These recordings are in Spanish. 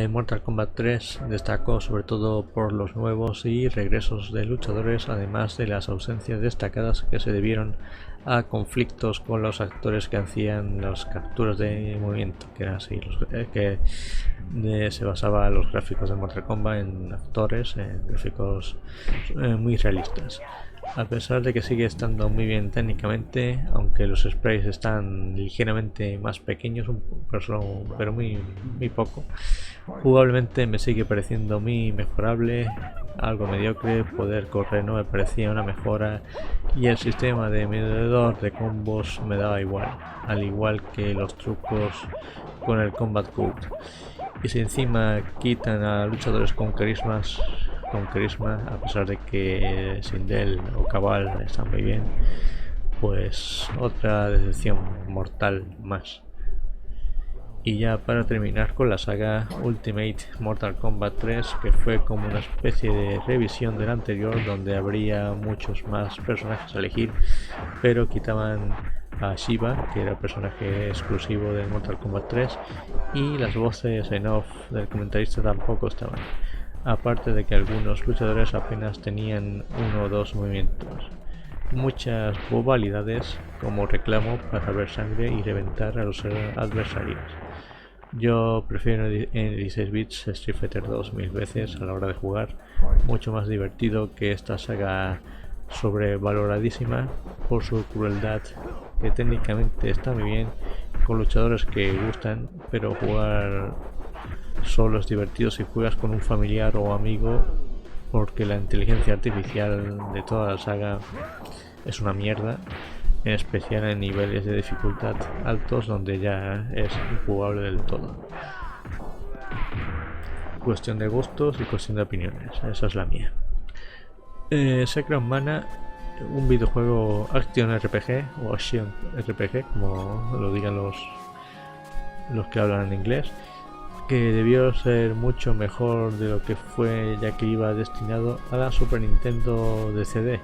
Mortal Kombat 3 destacó sobre todo por los nuevos y regresos de luchadores, además de las ausencias destacadas que se debieron a conflictos con los actores que hacían las capturas de movimiento, que eran así, se basaba los gráficos de Mortal Kombat en actores, en gráficos muy realistas. A pesar de que sigue estando muy bien técnicamente, aunque los sprites están ligeramente más pequeños, pero muy poco, jugablemente me sigue pareciendo muy mejorable, algo mediocre. Poder correr no me parecía una mejora y el sistema de medidor de combos me daba igual, al igual que los trucos con el Combat Code. Y si encima quitan a luchadores con carisma, a pesar de que Sindel o Cabal están muy bien, pues otra decepción mortal más. Y ya para terminar con la saga Ultimate Mortal Kombat 3, que fue como una especie de revisión del anterior, donde habría muchos más personajes a elegir, pero quitaban a Shiva, que era el personaje exclusivo de Mortal Kombat 3, y las voces en off del comentarista tampoco estaban, aparte de que algunos luchadores apenas tenían uno o dos movimientos. Muchas bobalidades como reclamo para ver sangre y reventar a los adversarios. Yo prefiero en 16 bits Street Fighter 2 mil veces a la hora de jugar, mucho más divertido que esta saga sobrevaloradísima por su crueldad, que técnicamente está muy bien, con luchadores que gustan, pero jugar solo es divertido si juegas con un familiar o amigo, porque la inteligencia artificial de toda la saga es una mierda, en especial en niveles de dificultad altos donde ya es injugable del todo. Cuestión de gustos y cuestión de opiniones, esa es la mía. Secret of Mana, un videojuego Action RPG o Action RPG, como lo digan los que hablan en inglés, que debió ser mucho mejor de lo que fue, ya que iba destinado a la Super Nintendo de CD,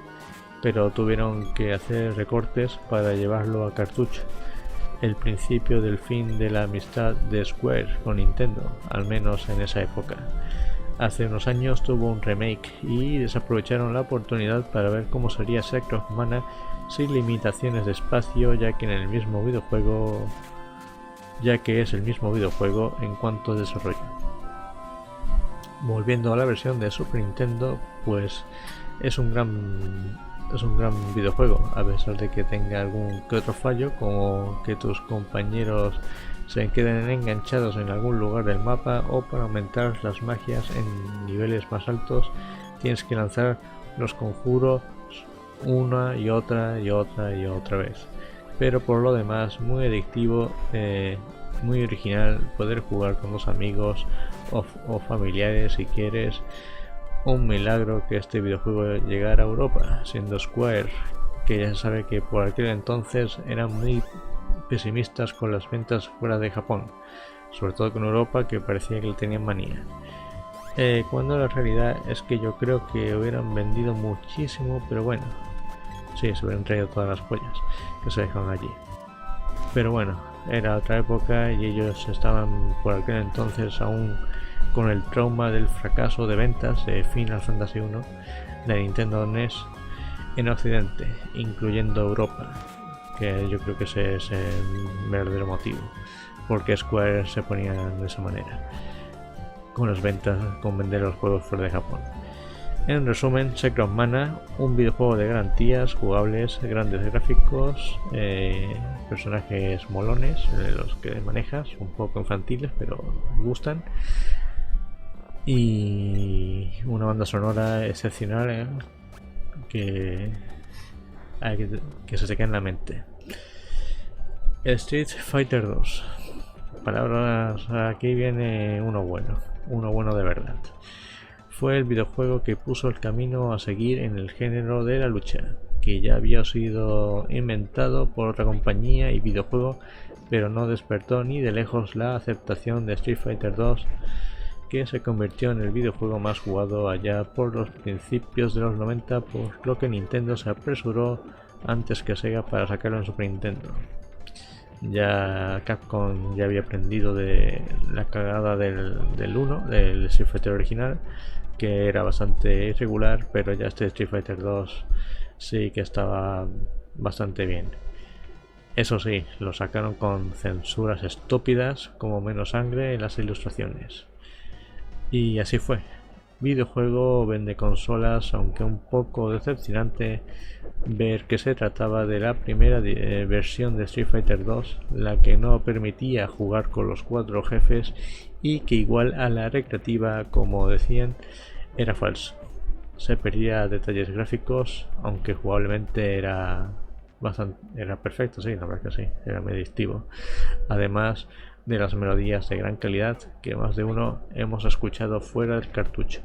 pero tuvieron que hacer recortes para llevarlo a cartucho. El principio del fin de la amistad de Square con Nintendo, al menos en esa época. Hace unos años tuvo un remake y desaprovecharon la oportunidad para ver cómo sería Secret of Mana sin limitaciones de espacio, ya que es el mismo videojuego en cuanto a desarrollo. Volviendo a la versión de Super Nintendo, pues es un gran videojuego, a pesar de que tenga algún que otro fallo, como que tus compañeros se queden enganchados en algún lugar del mapa, o para aumentar las magias en niveles más altos tienes que lanzar los conjuros una y otra vez. Pero por lo demás muy adictivo, muy original, poder jugar con dos amigos o familiares si quieres. Un milagro que este videojuego llegara a Europa, siendo Square, que ya se sabe que por aquel entonces eran muy pesimistas con las ventas fuera de Japón, sobre todo con Europa, que parecía que le tenían manía. Cuando la realidad es que yo creo que hubieran vendido muchísimo, pero bueno, sí, se hubieran traído todas las pollas que se dejaron allí. Pero bueno, era otra época y ellos estaban por aquel entonces aún con el trauma del fracaso de ventas de Final Fantasy 1 de Nintendo NES en Occidente, incluyendo Europa, que yo creo que ese es el verdadero motivo porque Square se ponía de esa manera con las ventas, con vender los juegos fuera de Japón. En resumen, Secret of Mana, un videojuego de garantías, jugables, grandes gráficos, personajes molones, los que manejas, un poco infantiles, pero gustan, y una banda sonora excepcional, que se te queda en la mente. Street Fighter 2. Palabras, aquí viene uno bueno de verdad. Fue el videojuego que puso el camino a seguir en el género de la lucha, que ya había sido inventado por otra compañía y videojuego, pero no despertó ni de lejos la aceptación de Street Fighter 2, que se convirtió en el videojuego más jugado allá por los principios de los 90, por lo que Nintendo se apresuró antes que Sega para sacarlo en Super Nintendo. Ya Capcom ya había aprendido de la cagada del 1, del Street Fighter original, que era bastante irregular, pero ya este Street Fighter 2 sí que estaba bastante bien. Eso sí, lo sacaron con censuras estúpidas, como menos sangre en las ilustraciones. Y así fue. Videojuego vende consolas, aunque un poco decepcionante ver que se trataba de la primera versión de Street Fighter 2, la que no permitía jugar con los 4 jefes y que igual a la recreativa, como decían, era falso. Se perdía detalles gráficos, aunque jugablemente era perfecto, sí, la verdad que sí, era muy adictivo. Además de las melodías de gran calidad que más de uno hemos escuchado fuera del cartucho.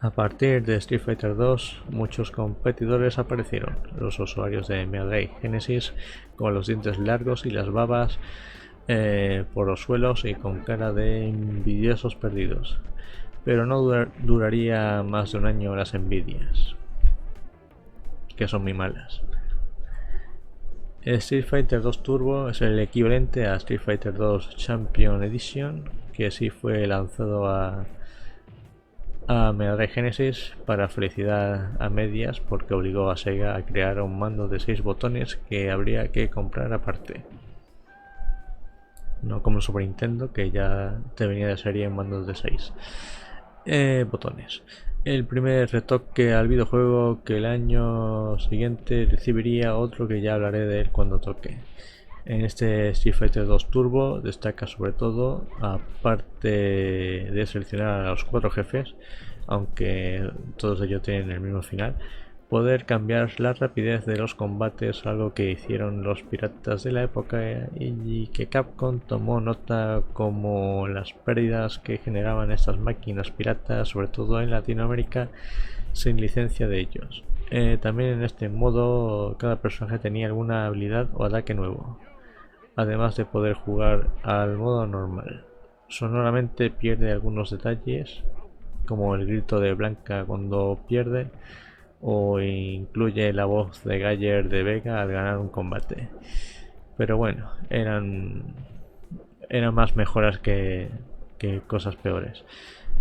A partir de Street Fighter 2, muchos competidores aparecieron, los usuarios de Mega Drive Genesis con los dientes largos y las babas por los suelos y con cara de envidiosos perdidos. Pero no duraría más de un año las envidias, que son muy malas. Street Fighter 2 Turbo es el equivalente a Street Fighter 2 Champion Edition, que sí fue lanzado a Mega Drive Genesis para felicidad a medias, porque obligó a Sega a crear un mando de 6 botones que habría que comprar aparte. No como el Super Nintendo, que ya te venía de serie en mandos de 6 botones. El primer retoque al videojuego que el año siguiente recibiría otro que ya hablaré de él cuando toque. En este Street Fighter 2 Turbo destaca sobre todo, aparte de seleccionar a los 4 jefes, aunque todos ellos tienen el mismo final, poder cambiar la rapidez de los combates, algo que hicieron los piratas de la época y que Capcom tomó nota, como las pérdidas que generaban estas máquinas piratas, sobre todo en Latinoamérica, sin licencia de ellos. También en este modo cada personaje tenía alguna habilidad o ataque nuevo, además de poder jugar al modo normal. Sonoramente pierde algunos detalles, como el grito de Blanca cuando pierde, o incluye la voz de Galler de Vega al ganar un combate. Pero bueno, eran más mejoras que cosas peores,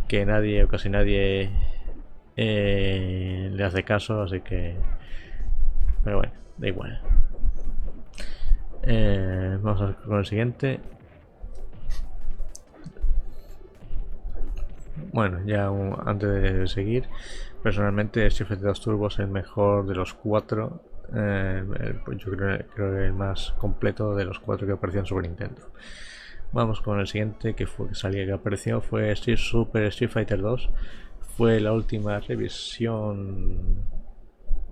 que nadie o casi nadie le hace caso, así que... Pero bueno, da igual. Vamos a ver con el siguiente. Bueno, ya antes de seguir, personalmente Street Fighter 2 Turbo es el mejor de los 4. Yo creo que el más completo de los 4 que apareció en Super Nintendo. Vamos con el siguiente, que apareció fue Super Street Fighter 2. Fue la última revisión,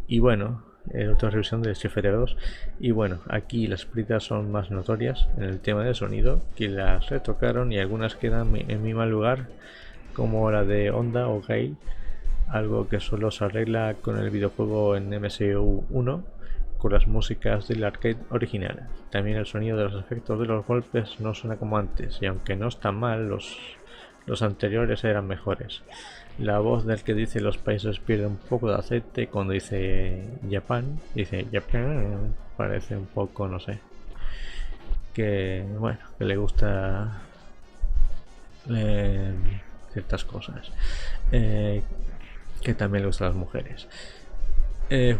y bueno, la última revisión de Street Fighter 2. Y bueno, aquí las pérdidas son más notorias en el tema del sonido, que las retocaron y algunas quedan en mi mal lugar, como la de Honda o Gale, algo que solo se arregla con el videojuego en MSU 1 con las músicas del arcade original. También el sonido de los efectos de los golpes no suena como antes, y aunque no está mal, los anteriores eran mejores. La voz del que dice los países pierde un poco de aceite cuando dice Japan, parece un poco, no sé, que bueno, que le gusta ciertas cosas, que también le gustan las mujeres.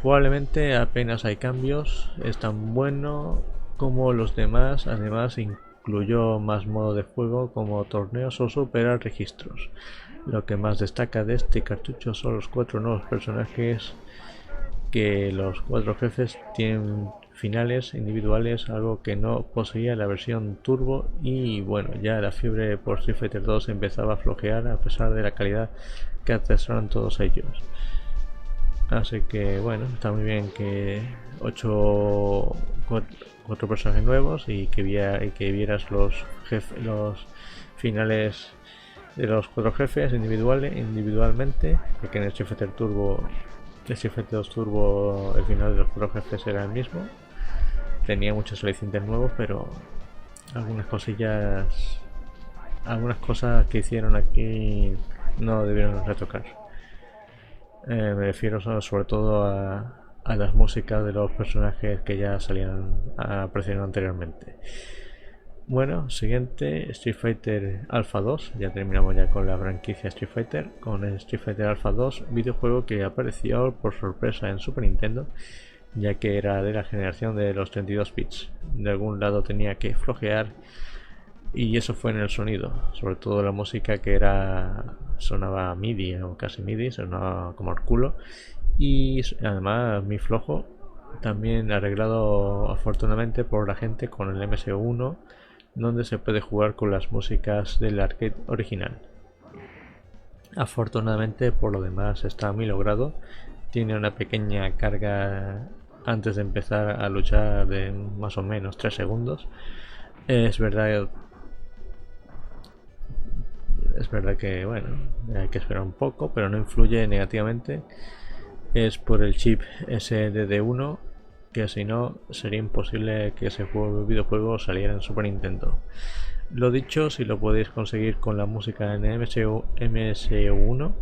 Jugablemente apenas hay cambios, es tan bueno como los demás. Además incluyó más modo de juego como torneos o superar registros. Lo que más destaca de este cartucho son los 4 nuevos personajes, que los 4 jefes tienen finales individuales, algo que no poseía la versión Turbo. Y bueno, ya la fiebre por Street Fighter 2 empezaba a flojear a pesar de la calidad que atesoran todos ellos. Así que bueno, está muy bien que 4 personajes nuevos y que vieras los finales de los 4 jefes individualmente, porque en Street Fighter 2 Turbo el final de los 4 jefes era el mismo. Tenía muchos alicientes nuevos, pero algunas cosas que hicieron aquí no debieron retocar. Me refiero sobre todo a las músicas de los personajes que ya salían apareciendo anteriormente. Bueno, siguiente, Street Fighter Alpha 2. Ya terminamos ya con la franquicia Street Fighter, con el Street Fighter Alpha 2, videojuego que apareció por sorpresa en Super Nintendo, ya que era de la generación de los 32 bits. De algún lado tenía que flojear, y eso fue en el sonido, sobre todo la música, que sonaba MIDI o casi MIDI, sonaba como el culo, y además muy flojo. También arreglado afortunadamente por la gente con el MS1, donde se puede jugar con las músicas del arcade original. Afortunadamente, por lo demás, está muy logrado. Tiene una pequeña carga antes de empezar a luchar de más o menos 3 segundos. Es verdad que bueno, hay que esperar un poco, pero no influye negativamente. Es por el chip SDD1, que si no sería imposible que ese videojuego saliera en Super Nintendo. Lo dicho, si lo podéis conseguir con la música en MS1,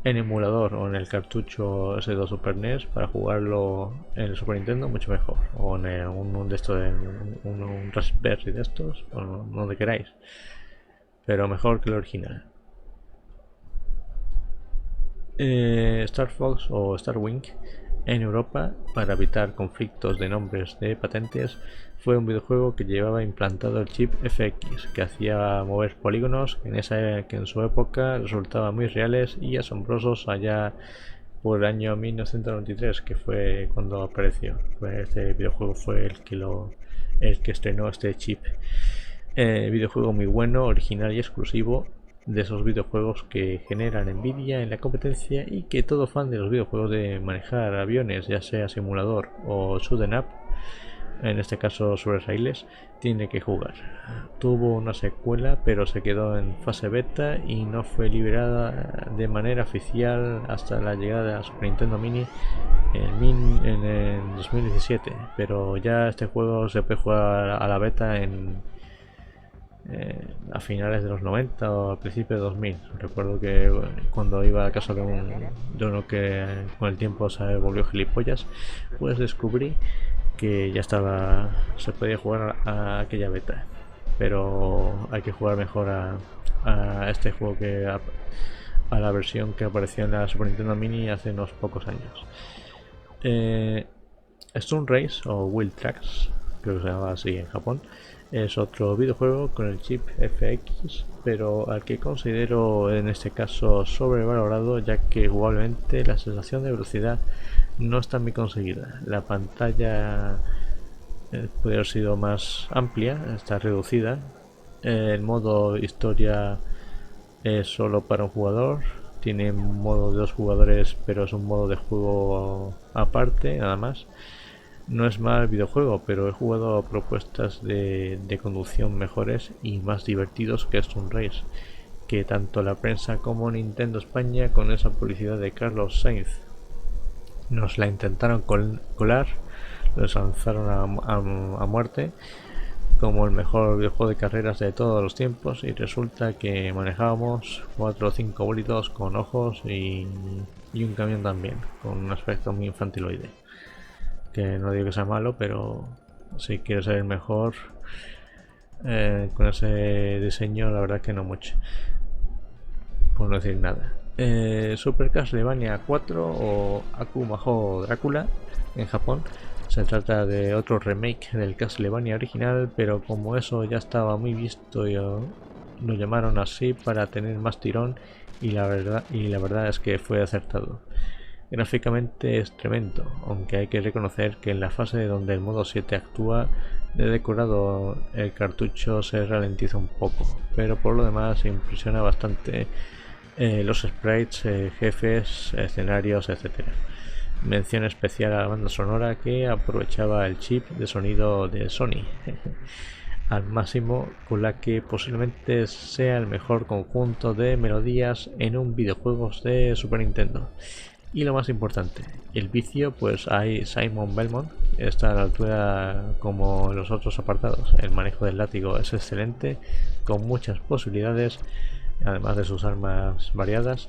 en emulador o en el cartucho S2 Super NES para jugarlo en el Super Nintendo, mucho mejor. O en un Raspberry de estos, o donde queráis. Pero mejor que el original. Star Fox o Star Wing en Europa, para evitar conflictos de nombres de patentes, fue un videojuego que llevaba implantado el chip FX, que hacía mover polígonos que en su época resultaban muy reales y asombrosos allá por el año 1993, que fue cuando apareció. Este videojuego fue el que estrenó este chip. Videojuego muy bueno, original y exclusivo, de esos videojuegos que generan envidia en la competencia y que todo fan de los videojuegos de manejar aviones, ya sea simulador o shoot'em up, en este caso sobre raíles, tiene que jugar. Tuvo una secuela, pero se quedó en fase beta y no fue liberada de manera oficial hasta la llegada de la Super Nintendo Mini en el 2017, pero ya este juego se puede jugar a la beta a finales de los 90 o al principio de 2000. Recuerdo que cuando iba a casa de uno que con el tiempo se volvió gilipollas, pues descubrí que ya se podía jugar a aquella beta, pero hay que jugar mejor a este juego que a la versión que apareció en la Super Nintendo Mini hace unos pocos años. Stone Race o Wheel Tracks, creo que se llama así en Japón, es otro videojuego con el chip FX, pero al que considero en este caso sobrevalorado, ya que jugablemente la sensación de velocidad no está muy conseguida. La pantalla puede haber sido más amplia, está reducida. El modo historia es solo para un jugador, tiene un modo de 2 jugadores, pero es un modo de juego aparte, nada más. No es mal videojuego, pero he jugado a propuestas de conducción mejores y más divertidos que Stone Race, que tanto la prensa como Nintendo España, con esa publicidad de Carlos Sainz, nos la intentaron colar, los lanzaron a muerte como el mejor videojuego de carreras de todos los tiempos, y resulta que manejábamos 4 o 5 bolitos con ojos y un camión también, con un aspecto muy infantiloide. Que no digo que sea malo, pero si quieres ser el mejor con ese diseño, la verdad que no mucho, por no decir nada. Super Castlevania 4 o Aku Majo Drácula en Japón. Se trata de otro remake del Castlevania original, pero como eso ya estaba muy visto, lo llamaron así para tener más tirón, y la verdad es que fue acertado. Gráficamente es tremendo, aunque hay que reconocer que en la fase donde el modo 7 actúa de decorado el cartucho se ralentiza un poco, pero por lo demás impresiona bastante los sprites, jefes, escenarios, etc. Mención especial a la banda sonora, que aprovechaba el chip de sonido de Sony al máximo, con la que posiblemente sea el mejor conjunto de melodías en un videojuego de Super Nintendo. Y lo más importante, el vicio, pues hay Simon Belmont, está a la altura como los otros apartados. El manejo del látigo es excelente, con muchas posibilidades, además de sus armas variadas,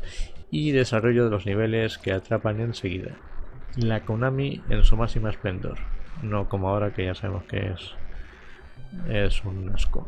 y desarrollo de los niveles que atrapan enseguida. la Konami en su máxima esplendor, no como ahora que ya sabemos que es un asco.